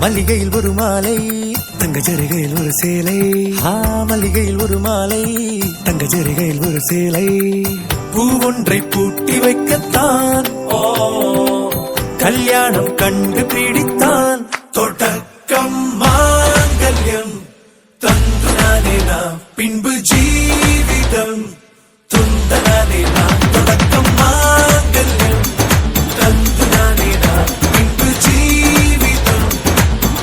மல்லிகையில் ஒரு மாலை தங்க ஜரிகையில் ஒரு சேலை. மல்லிகையில் ஒரு மாலை தங்க ஜரிகையில் ஒரு சேலை. பூ ஒன்றை பூட்டி வைக்கத்தான் கல்யாணம் கண்டு பிடித்தான். தொடக்கம் மாங்கல்யம் தந்துனானே நாம் பின்பு ஜீவிதம் துந்தனானே நாம். தொடக்கம் மாங்கல்யம் தந்துனானே நாம் பின்பு ஜீவிதம்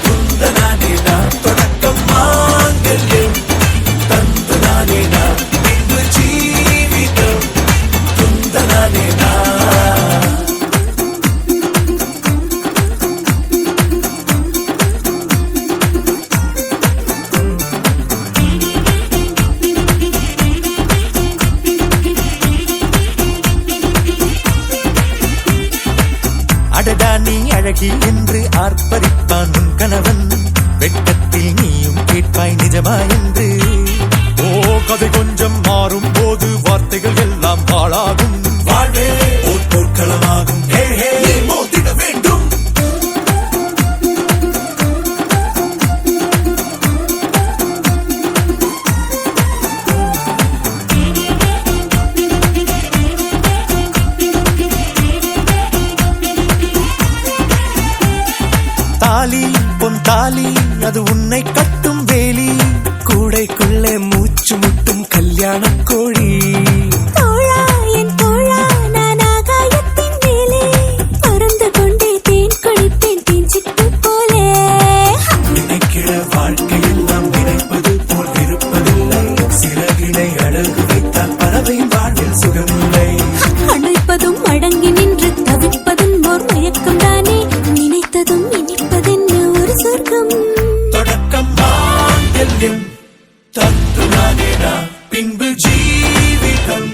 துந்தனானே நாம். தொடக்கம் மாங்கல்யம் தந்துனானே நாம் பின்பு ஜீவிதம் துந்தனானே நாம். அடடா நீ அழகி என்று ஆர்ப்பரிப்பான் உன் கணவன். வெட்கத்தில் நீயும் கேட்பாய் நிஜமா என்று. கதை கொஞ்சம் மாறும் போது வார்த்தைகள் எல்லாம் பாழாகும். வாழ்வே ஓர் போர்க்களமாகும். மோதிட வேண்டும். தாலி பொன் தாலி அது உன்னை கட்டும் வேலி. கூடைக்குள்ளே மூச்சு முட்டும் கல்யாண கோழி. தோழா என் தோழா நான் ஆகாயத்தின் மேலே பறந்து கொண்டே தேன் குடிப்பேன் தேஞ்சிட்டு போலே. நினைக்கிற வாழ்க்கையெல்லாம் நினைப்பது போல் இருப்பதில்லை. சிறகினை அழகு வைத்தால் பறவை வாழ்வில் சுகமில்லை. அணைப்பதும் அடங்கி நின்று தவிப்பதும் ஓர் மயக்கம் தானே. நினைத்ததும் இனிப்பதென்ன ஒரு சொர்க்கம். தொடக்கம் மாங்கல்யம் தந்துனானே நாம் பின்பு ஜீவிதம்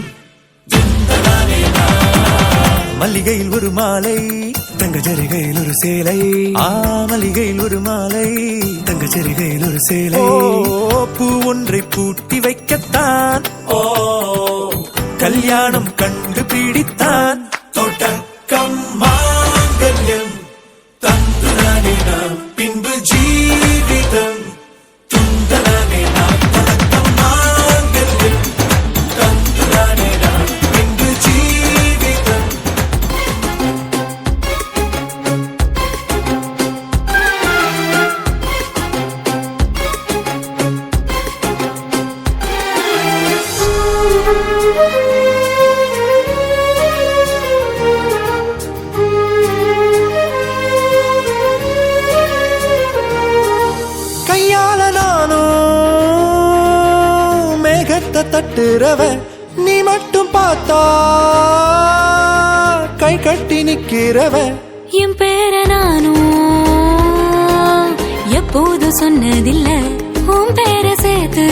துந்தனானே நாம். மல்லிகையில் ஒரு மாலை தங்க ஜரிகையில் ஒரு சேலை. மல்லிகையில் ஒரு மாலை தங்க ஜரிகையில் ஒரு சேலை. பூ ஒன்றை பூட்டி வைக்கத்தான் கல்யாணம் கண்டு பிடித்தான். தொடக்கம் மாங்கல்யம் தந்துனானே நாம் பின்பு ஜீவிதம் துந்தனானே நாம். தொடக்கம் மாங்கல்யம் தந்துனானே நாம் பின்பு ஜீவிதம். கையால நானோ மேகத்தை தட்டுறவ நீ மட்டும் பார்த்தா கை கட்டி நிக்கிறவ. என் பேர நானும் எப்போது சொன்னதில்லை. உன் பேர சேர்த்து